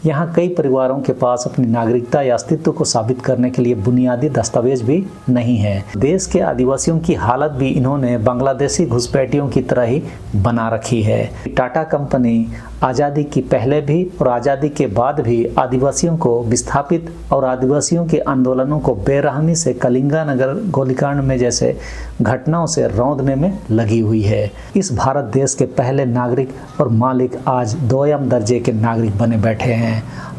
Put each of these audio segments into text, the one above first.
यहाँ कई परिवारों के पास अपनी नागरिकता या अस्तित्व को साबित करने के लिए बुनियादी दस्तावेज भी नहीं है। देश के आदिवासियों की हालत भी इन्होंने बांग्लादेशी घुसपैठियों की तरह ही बना रखी है। टाटा कंपनी आज़ादी की पहले भी और आज़ादी के बाद भी आदिवासियों को विस्थापित और आदिवासियों के आंदोलनों को बेरहमी से कलिंगा नगर गोलीकांड में जैसे घटनाओं से रौंदने में लगी हुई है। इस भारत देश के पहले नागरिक और मालिक आज दोयम दर्जे के नागरिक बने बैठे हैं।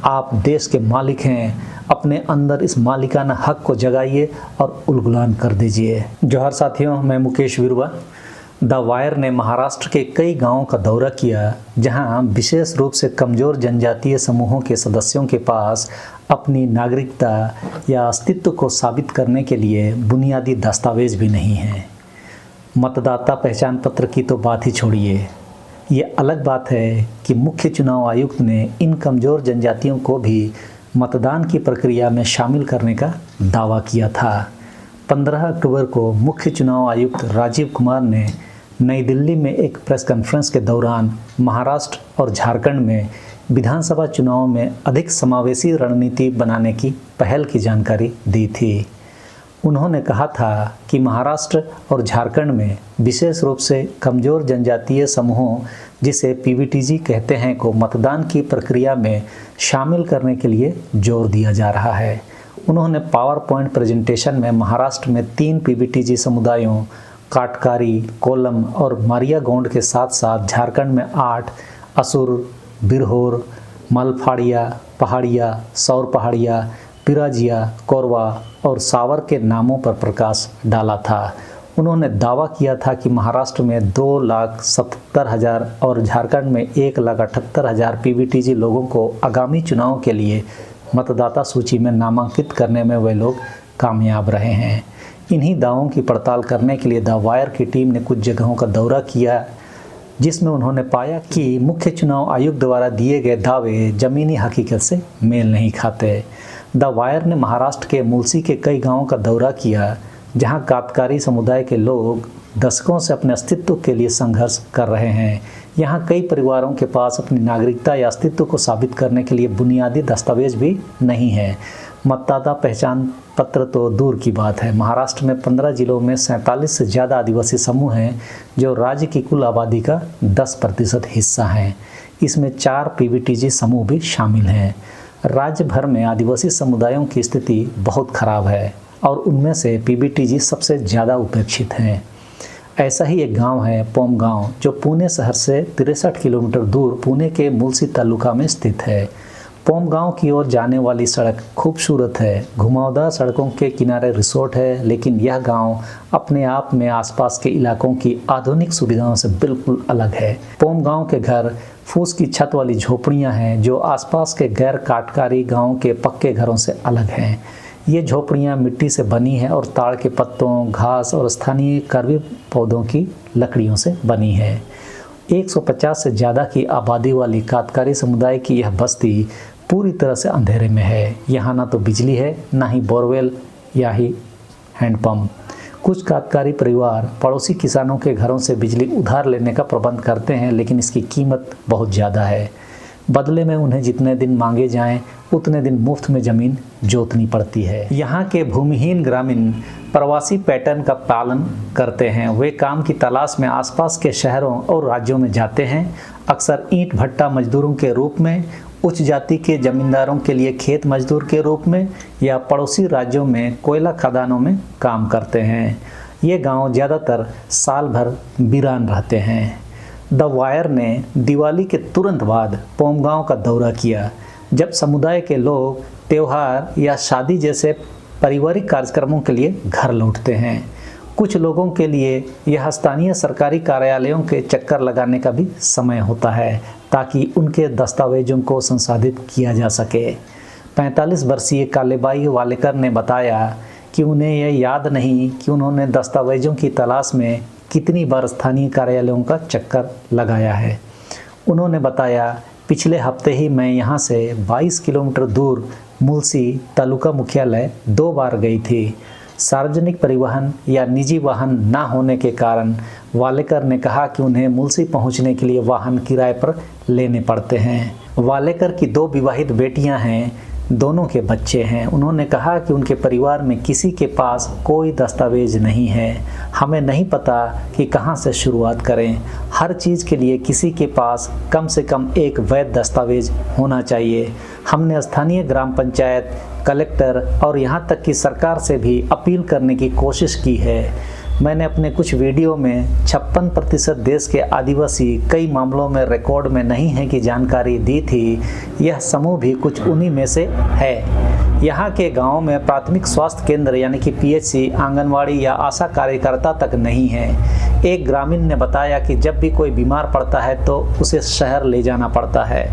आप देश के मालिक हैं, अपने अंदर इस मालिकाना हक को जगाइए और उलगुलान कर दीजिए। जोहार साथियों, मैं मुकेश विरवा। द वायर ने महाराष्ट्र के कई गांवों का दौरा किया जहां विशेष रूप से कमज़ोर जनजातीय समूहों के सदस्यों के पास अपनी नागरिकता या अस्तित्व को साबित करने के लिए बुनियादी दस्तावेज भी नहीं हैं। मतदाता पहचान पत्र की तो बात ही छोड़िए। ये अलग बात है कि मुख्य चुनाव आयुक्त ने इन कमज़ोर जनजातियों को भी मतदान की प्रक्रिया में शामिल करने का दावा किया था। 15 अक्टूबर को मुख्य चुनाव आयुक्त राजीव कुमार ने नई दिल्ली में एक प्रेस कॉन्फ्रेंस के दौरान महाराष्ट्र और झारखंड में विधानसभा चुनाव में अधिक समावेशी रणनीति बनाने की पहल की जानकारी दी थी। उन्होंने कहा था कि महाराष्ट्र और झारखंड में विशेष रूप से कमज़ोर जनजातीय समूहों, जिसे पीवीटीजी कहते हैं, को मतदान की प्रक्रिया में शामिल करने के लिए जोर दिया जा रहा है। उन्होंने पावर पॉइंट प्रेजेंटेशन में महाराष्ट्र में 3 पीवीटीजी समुदायों काटकारी, कोलम और मारिया गोंड के साथ साथ झारखंड में 8 असुर, बिरहोर, मलफाड़िया, पहाड़िया, सौर पहाड़िया, पिराजिया, कोरवा और सावर के नामों पर प्रकाश डाला था। उन्होंने दावा किया था कि महाराष्ट्र में 2,77,000 और झारखंड में 1,78,000 पीवीटीजी लोगों को आगामी चुनाव के लिए मतदाता सूची में नामांकित करने में वे लोग कामयाब रहे हैं। इन्हीं दावों की पड़ताल करने के लिए द वायर की टीम ने कुछ जगहों का दौरा किया, जिसमें उन्होंने पाया कि मुख्य चुनाव आयुक्त द्वारा दिए गए दावे ज़मीनी हकीकत से मेल नहीं खाते। द वायर ने महाराष्ट्र के मुलसी के कई गांवों का दौरा किया, जहां कातकारी समुदाय के लोग दशकों से अपने अस्तित्व के लिए संघर्ष कर रहे हैं। यहाँ कई परिवारों के पास अपनी नागरिकता या अस्तित्व को साबित करने के लिए बुनियादी दस्तावेज भी नहीं है। मतदाता पहचान पत्र तो दूर की बात है। महाराष्ट्र में 15 जिलों में 47 से ज़्यादा आदिवासी समूह हैं, जो राज्य की कुल आबादी का 10% हिस्सा हैं। इसमें 4 पीवीटीजी समूह भी शामिल हैं। राज्य भर में आदिवासी समुदायों की स्थिति बहुत खराब है और उनमें से पीवीटीजी सबसे ज़्यादा उपेक्षित हैं। ऐसा ही एक गांव है पोम गांव, जो पुणे शहर से 63 किलोमीटर दूर पुणे के मुलसी तालुका में स्थित है। पोम गांव की ओर जाने वाली सड़क खूबसूरत है। घुमावदार सड़कों के किनारे रिसोर्ट है, लेकिन यह गांव अपने आप में आसपास के इलाकों की आधुनिक सुविधाओं से बिल्कुल अलग है। पोम गांव के घर फूस की छत वाली झोपड़ियां हैं, जो आसपास के गैर काटकारी गांव के पक्के घरों से अलग हैं। ये झोपड़ियां मिट्टी से बनी हैं और ताड़ के पत्तों, घास और स्थानीय करवी पौधों की लकड़ियों से बनी है। 150 से ज़्यादा की आबादी वाली कातकारी समुदाय की यह बस्ती पूरी तरह से अंधेरे में है। यहाँ ना तो बिजली है, ना ही बोरवेल या ही हैंडपम्प। कुछ कातकारी परिवार पड़ोसी किसानों के घरों से बिजली उधार लेने का प्रबंध करते हैं, लेकिन इसकी कीमत बहुत ज़्यादा है। बदले में उन्हें जितने दिन मांगे जाएं, उतने दिन मुफ्त में ज़मीन जोतनी पड़ती है। यहाँ के भूमिहीन ग्रामीण प्रवासी पैटर्न का पालन करते हैं। वे काम की तलाश में आसपास के शहरों और राज्यों में जाते हैं, अक्सर ईंट भट्टा मजदूरों के रूप में, उच्च जाति के जमींदारों के लिए खेत मजदूर के रूप में, या पड़ोसी राज्यों में कोयला खदानों में काम करते हैं। ये गांव ज़्यादातर साल भर वीरान रहते हैं। द वायर ने दिवाली के तुरंत बाद पोम गांव का दौरा किया, जब समुदाय के लोग त्यौहार या शादी जैसे पारिवारिक कार्यक्रमों के लिए घर लौटते हैं। कुछ लोगों के लिए यह स्थानीय सरकारी कार्यालयों के चक्कर लगाने का भी समय होता है, ताकि उनके दस्तावेजों को संसाधित किया जा सके। 45 वर्षीय कालेबाई वालेकर ने बताया कि उन्हें यह याद नहीं कि उन्होंने दस्तावेजों की तलाश में कितनी बार स्थानीय कार्यालयों का चक्कर लगाया है। उन्होंने बताया, पिछले हफ्ते ही मैं यहाँ से 22 किलोमीटर दूर मुलसी तालुका मुख्यालय 2 बार गई थी। सार्वजनिक परिवहन या निजी वाहन न होने के कारण वालेकर ने कहा कि उन्हें मुलसी पहुंचने के लिए वाहन किराए पर लेने पड़ते हैं। वालेकर की 2 विवाहित बेटियां हैं, दोनों के बच्चे हैं। उन्होंने कहा कि उनके परिवार में किसी के पास कोई दस्तावेज नहीं है। हमें नहीं पता कि कहां से शुरुआत करें। हर चीज़ के लिए किसी के पास कम से कम एक वैध दस्तावेज होना चाहिए। हमने स्थानीय ग्राम पंचायत, कलेक्टर और यहां तक कि सरकार से भी अपील करने की कोशिश की है। मैंने अपने कुछ वीडियो में 56% देश के आदिवासी कई मामलों में रिकॉर्ड में नहीं है की जानकारी दी थी। यह समूह भी कुछ उन्हीं में से है। यहाँ के गांवों में प्राथमिक स्वास्थ्य केंद्र यानी कि पीएचसी, आंगनवाड़ी या आशा कार्यकर्ता तक नहीं है। एक ग्रामीण ने बताया कि जब भी कोई बीमार पड़ता है तो उसे शहर ले जाना पड़ता है।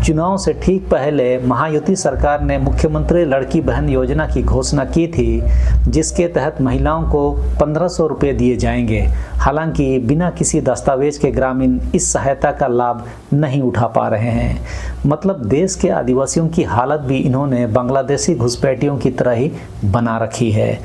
चुनाव से ठीक पहले महायुति सरकार ने मुख्यमंत्री लड़की बहन योजना की घोषणा की थी, जिसके तहत महिलाओं को 1500 रुपये दिए जाएंगे। हालांकि बिना किसी दस्तावेज के ग्रामीण इस सहायता का लाभ नहीं उठा पा रहे हैं। मतलब देश के आदिवासियों की हालत भी इन्होंने बांग्लादेशी घुसपैठियों की तरह ही बना रखी है।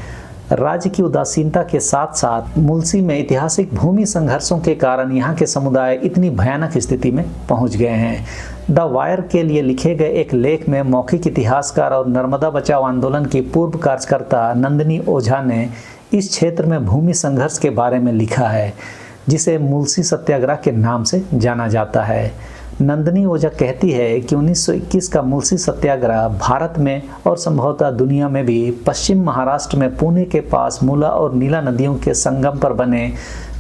राज्य की उदासीनता के साथ साथ मुलसी में ऐतिहासिक भूमि संघर्षों के कारण यहाँ के समुदाय इतनी भयानक स्थिति में पहुँच गए हैं। द वायर के लिए लिखे गए एक लेख में मौखिक इतिहासकार और नर्मदा बचाओ आंदोलन की पूर्व कार्यकर्ता नंदिनी ओझा ने इस क्षेत्र में भूमि संघर्ष के बारे में लिखा है, जिसे मुलसी सत्याग्रह के नाम से जाना जाता है। नंदिनी ओझा कहती है कि 1921 का मुलसी सत्याग्रह भारत में और संभवतः दुनिया में भी पश्चिम महाराष्ट्र में पुणे के पास मूला और नीला नदियों के संगम पर बने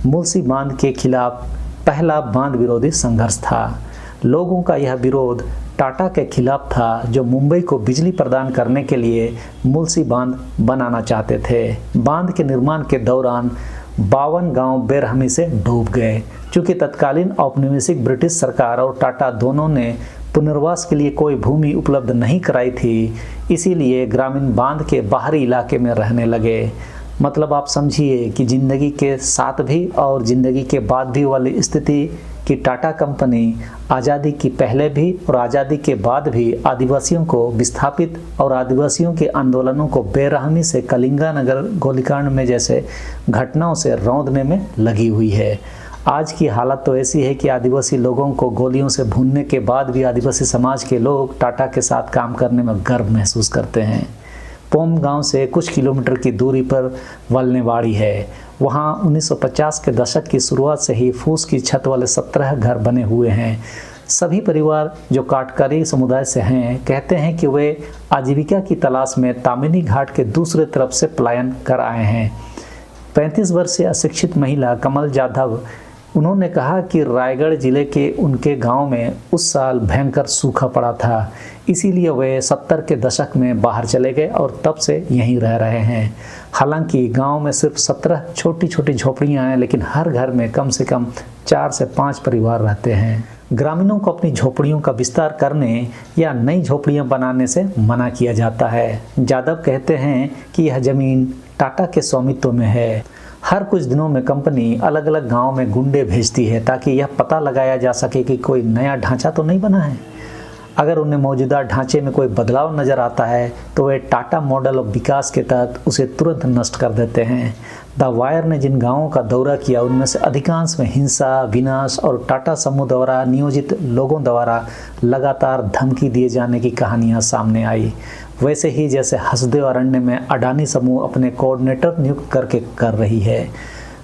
मुलसी बांध के खिलाफ पहला बांध विरोधी संघर्ष था। लोगों का यह विरोध टाटा के खिलाफ था, जो मुंबई को बिजली प्रदान करने के लिए मुलसी बांध बनाना चाहते थे। बांध के निर्माण के दौरान 52 गांव बेरहमी से डूब गए। चूँकि तत्कालीन औपनिवेशिक ब्रिटिश सरकार और टाटा दोनों ने पुनर्वास के लिए कोई भूमि उपलब्ध नहीं कराई थी, इसीलिए ग्रामीण बांध के बाहरी इलाके में रहने लगे। मतलब आप समझिए कि ज़िंदगी के साथ भी और ज़िंदगी के बाद भी वाली स्थिति कि टाटा कंपनी आज़ादी की पहले भी और आज़ादी के बाद भी आदिवासियों को विस्थापित और आदिवासियों के आंदोलनों को बेरहमी से कलिंगा नगर गोलीकांड में जैसे घटनाओं से रौंदने में लगी हुई है। आज की हालत तो ऐसी है कि आदिवासी लोगों को गोलियों से भूनने के बाद भी आदिवासी समाज के लोग टाटा के साथ काम करने में गर्व महसूस करते हैं। पोम गांव से कुछ किलोमीटर की दूरी पर वलनेवाड़ी है। वहां 1950 के दशक की शुरुआत से ही फूस की छत वाले 17 घर बने हुए हैं। सभी परिवार जो काटकरी समुदाय से हैं कहते हैं कि वे आजीविका की तलाश में तामिनी घाट के दूसरे तरफ से पलायन कर आए हैं। 35 वर्षीय अशिक्षित महिला कमल जाधव, उन्होंने कहा कि रायगढ़ जिले के उनके गांव में उस साल भयंकर सूखा पड़ा था, इसीलिए वे 70 के दशक में बाहर चले गए और तब से यहीं रह रहे हैं। हालांकि गांव में सिर्फ 17 छोटी छोटी झोपड़ियां हैं, लेकिन हर घर में कम से कम 4 से 5 परिवार रहते हैं। ग्रामीणों को अपनी झोपड़ियों का विस्तार करने या नई झोपड़ियां बनाने से मना किया जाता है। जादव कहते हैं कि यह जमीन टाटा के स्वामित्व में है। हर कुछ दिनों में कंपनी अलग अलग गांव में गुंडे भेजती है ताकि यह पता लगाया जा सके कि कोई नया ढांचा तो नहीं बना है। अगर उन्हें मौजूदा ढांचे में कोई बदलाव नज़र आता है तो वे टाटा मॉडल ऑफ विकास के तहत उसे तुरंत नष्ट कर देते हैं। द वायर ने जिन गांवों का दौरा किया उनमें से अधिकांश में हिंसा, विनाश और टाटा समूह द्वारा नियोजित लोगों द्वारा लगातार धमकी दिए जाने की कहानियां सामने आई। वैसे ही जैसे हसदेव अरण्य में अडानी समूह अपने कोऑर्डिनेटर नियुक्त करके कर रही है।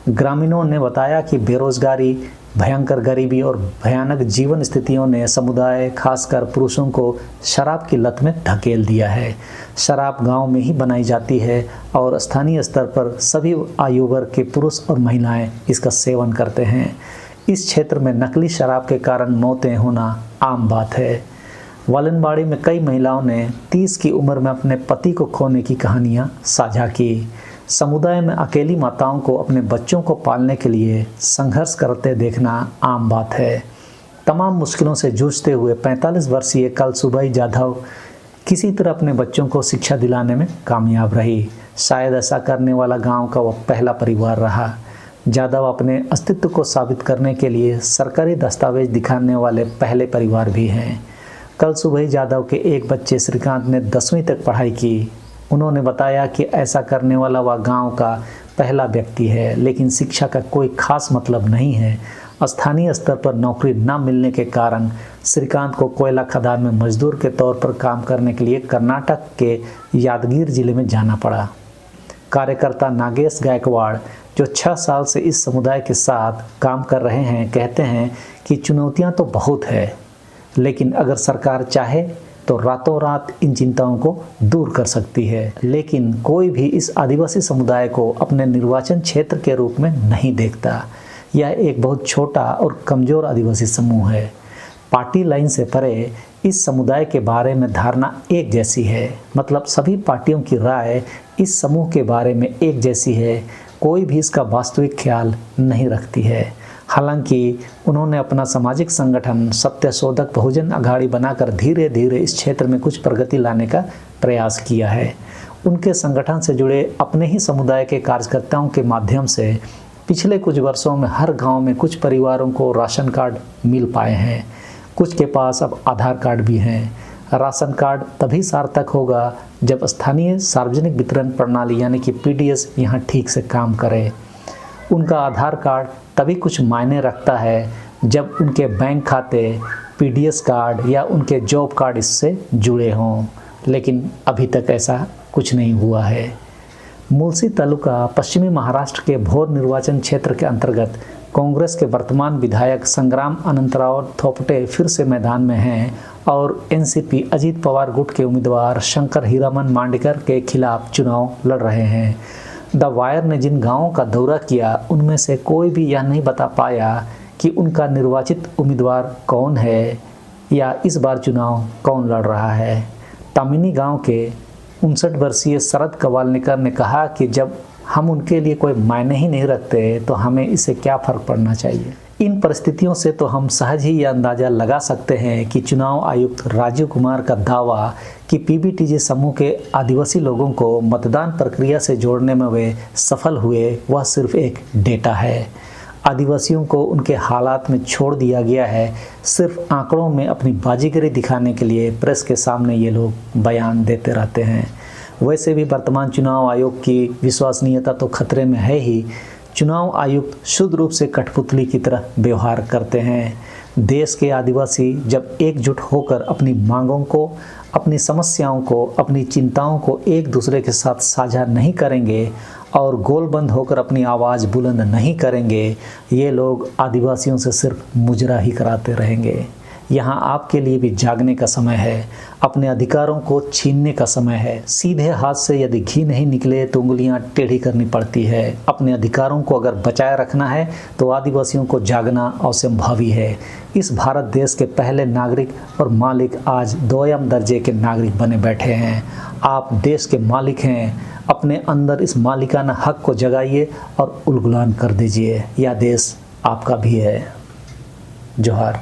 ग्रामीणों ने बताया कि बेरोजगारी, भयंकर गरीबी और भयानक जीवन स्थितियों ने समुदाय, खासकर पुरुषों को शराब की लत में धकेल दिया है। शराब गांव में ही बनाई जाती है और स्थानीय स्तर पर सभी आयु वर्ग के पुरुष और महिलाएं इसका सेवन करते हैं। इस क्षेत्र में नकली शराब के कारण मौतें होना आम बात है। वलनबाड़ी में कई महिलाओं ने 30 की उम्र में अपने पति को खोने की कहानियां साझा की। समुदाय में अकेली माताओं को अपने बच्चों को पालने के लिए संघर्ष करते देखना आम बात है। तमाम मुश्किलों से जूझते हुए 45 वर्षीय कलसुबाई जाधव किसी तरह अपने बच्चों को शिक्षा दिलाने में कामयाब रही। शायद ऐसा करने वाला गांव का वह पहला परिवार रहा। जाधव अपने अस्तित्व को साबित करने के लिए सरकारी दस्तावेज दिखाने वाले पहले परिवार भी हैं। कलसुबाई जाधव के एक बच्चे श्रीकांत ने 10वीं तक पढ़ाई की। उन्होंने बताया कि ऐसा करने वाला वह गांव का पहला व्यक्ति है, लेकिन शिक्षा का कोई खास मतलब नहीं है। स्थानीय स्तर पर नौकरी न मिलने के कारण श्रीकांत को कोयला खदान में मजदूर के तौर पर काम करने के लिए कर्नाटक के यादगीर जिले में जाना पड़ा। कार्यकर्ता नागेश गायकवाड़, जो 6 साल से इस समुदाय के साथ काम कर रहे हैं, कहते हैं कि चुनौतियां तो बहुत है, लेकिन अगर सरकार चाहे तो रातों रात इन चिंताओं को दूर कर सकती है। लेकिन कोई भी इस आदिवासी समुदाय को अपने निर्वाचन क्षेत्र के रूप में नहीं देखता। यह एक बहुत छोटा और कमज़ोर आदिवासी समूह है। पार्टी लाइन से परे इस समुदाय के बारे में धारणा एक जैसी है, मतलब सभी पार्टियों की राय इस समूह के बारे में एक जैसी है, कोई भी इसका वास्तविक ख्याल नहीं रखती है। हालांकि उन्होंने अपना सामाजिक संगठन सत्यशोधक बहुजन अघाड़ी बनाकर धीरे धीरे इस क्षेत्र में कुछ प्रगति लाने का प्रयास किया है। उनके संगठन से जुड़े अपने ही समुदाय के कार्यकर्ताओं के माध्यम से पिछले कुछ वर्षों में हर गांव में कुछ परिवारों को राशन कार्ड मिल पाए हैं। कुछ के पास अब आधार कार्ड भी हैं। राशन कार्ड तभी सार्थक होगा जब स्थानीय सार्वजनिक वितरण प्रणाली यानी कि PDS यहाँ ठीक से काम करे। उनका आधार कार्ड तभी कुछ मायने रखता है जब उनके बैंक खाते PDS कार्ड या उनके जॉब कार्ड इससे जुड़े हों, लेकिन अभी तक ऐसा कुछ नहीं हुआ है। मुलसी तालुका पश्चिमी महाराष्ट्र के भोर निर्वाचन क्षेत्र के अंतर्गत कांग्रेस के वर्तमान विधायक संग्राम अनंतराव थोपटे फिर से मैदान में हैं और NCP अजीत पवार गुट के उम्मीदवार शंकर हीरामन मांडेकर के खिलाफ चुनाव लड़ रहे हैं। द वायर ने जिन गांवों का दौरा किया उनमें से कोई भी यह नहीं बता पाया कि उनका निर्वाचित उम्मीदवार कौन है या इस बार चुनाव कौन लड़ रहा है। तामिनी गांव के 59 वर्षीय शरद कवालनिकर ने कहा कि जब हम उनके लिए कोई मायने ही नहीं रखते तो हमें इससे क्या फ़र्क पड़ना चाहिए। इन परिस्थितियों से तो हम सहज ही यह अंदाज़ा लगा सकते हैं कि चुनाव आयुक्त राजीव कुमार का दावा कि PBTJ समूह के आदिवासी लोगों को मतदान प्रक्रिया से जोड़ने में वे सफल हुए, वह सिर्फ एक डेटा है। आदिवासियों को उनके हालात में छोड़ दिया गया है। सिर्फ आंकड़ों में अपनी बाजीगरी दिखाने के लिए प्रेस के सामने ये लोग बयान देते रहते हैं। वैसे भी वर्तमान चुनाव आयोग की विश्वसनीयता तो खतरे में है ही। चुनाव आयुक्त शुद्ध रूप से कठपुतली की तरह व्यवहार करते हैं। देश के आदिवासी जब एकजुट होकर अपनी मांगों को, अपनी समस्याओं को, अपनी चिंताओं को एक दूसरे के साथ साझा नहीं करेंगे और गोलबंद होकर अपनी आवाज़ बुलंद नहीं करेंगे, ये लोग आदिवासियों से सिर्फ मुजरा ही कराते रहेंगे। यहाँ आपके लिए भी जागने का समय है, अपने अधिकारों को छीनने का समय है। सीधे हाथ से यदि घी नहीं निकले तो उंगलियां टेढ़ी करनी पड़ती है। अपने अधिकारों को अगर बचाए रखना है तो आदिवासियों को जागना अवश्यंभावी है। इस भारत देश के पहले नागरिक और मालिक आज दोयम दर्जे के नागरिक बने बैठे हैं। आप देश के मालिक हैं। अपने अंदर इस मालिकाना हक को जगाइए और उलगुलान कर दीजिए। यह देश आपका भी है। जोहार।